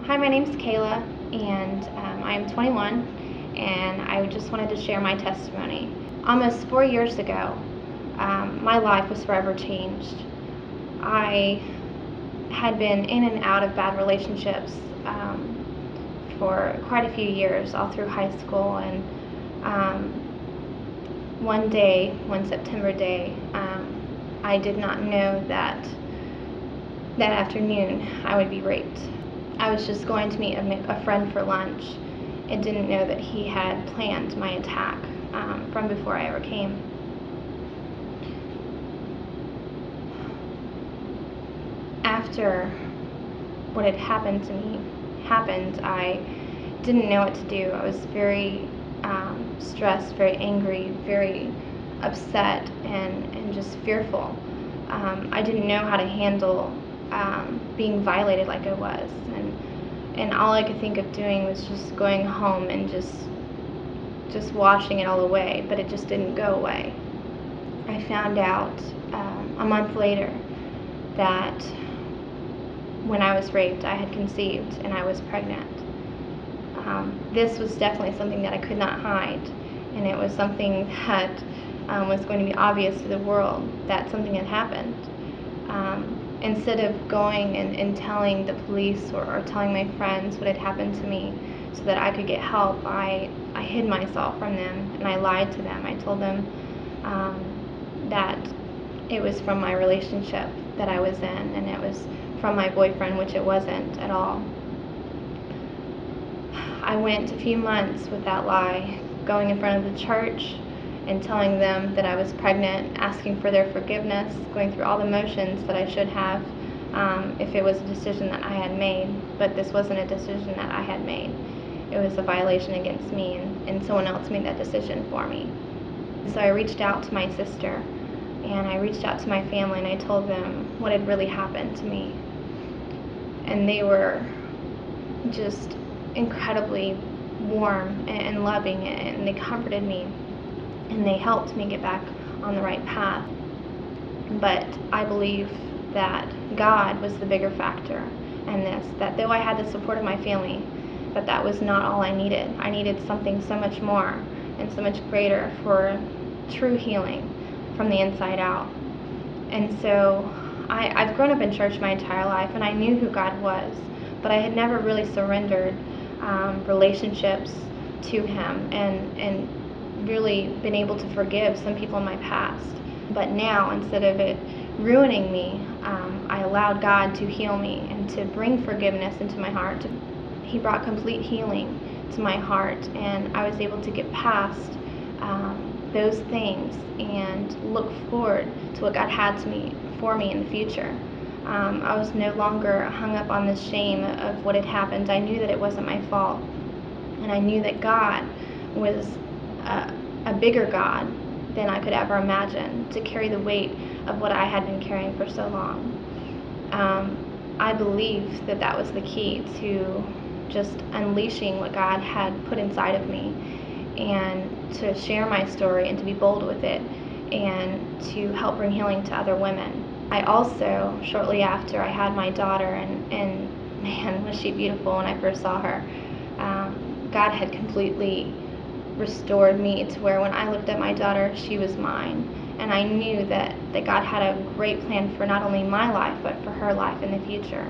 Hi, my name's Kayla, and I'm 21, and I just wanted to share my testimony. Almost 4 years ago, my life was forever changed. I had been in and out of bad relationships for quite a few years, all through high school, and one day, one September day, I did not know that that afternoon I would be raped. I was just going to meet a friend for lunch and didn't know that he had planned my attack from before I ever came. After what had happened to me happened, I didn't know what to do. I was very stressed, very angry, very upset, and just fearful. I didn't know how to handle being violated like I was, and all I could think of doing was just going home and just washing it all away, but it just didn't go away. I found out a month later that when I was raped, I had conceived and I was pregnant. This was definitely something that I could not hide, and it was something that was going to be obvious to the world that something had happened. Instead of going and telling the police or telling my friends what had happened to me so that I could get help, I hid myself from them and I lied to them. I told them that it was from my relationship that I was in, and it was from my boyfriend, which it wasn't at all. I went a few months with that lie, going in front of the church and telling them that I was pregnant, asking for their forgiveness, going through all the motions that I should have if it was a decision that I had made. But this wasn't a decision that I had made. It was a violation against me, and someone else made that decision for me. So I reached out to my sister, and I reached out to my family, and I told them what had really happened to me. And they were just incredibly warm and loving, and they comforted me, and they helped me get back on the right path. But I believe that God was the bigger factor in this, that though I had the support of my family, that was not all I needed. I needed something so much more and so much greater for true healing from the inside out. And so I've grown up in church my entire life, and I knew who God was, but I had never really surrendered relationships to Him and really been able to forgive some people in my past. But now, instead of it ruining me, I allowed God to heal me and to bring forgiveness into my heart. He brought complete healing to my heart, and I was able to get past those things and look forward to what God had for me in the future. I was no longer hung up on the shame of what had happened. I knew that it wasn't my fault, and I knew that God was a bigger God than I could ever imagine to carry the weight of what I had been carrying for so long. I believe that was the key to just unleashing what God had put inside of me, and to share my story and to be bold with it and to help bring healing to other women. I also, shortly after I had my daughter, and man, was she beautiful when I first saw her. God had completely restored me to where when I looked at my daughter, she was mine. And I knew that God had a great plan for not only my life, but for her life in the future.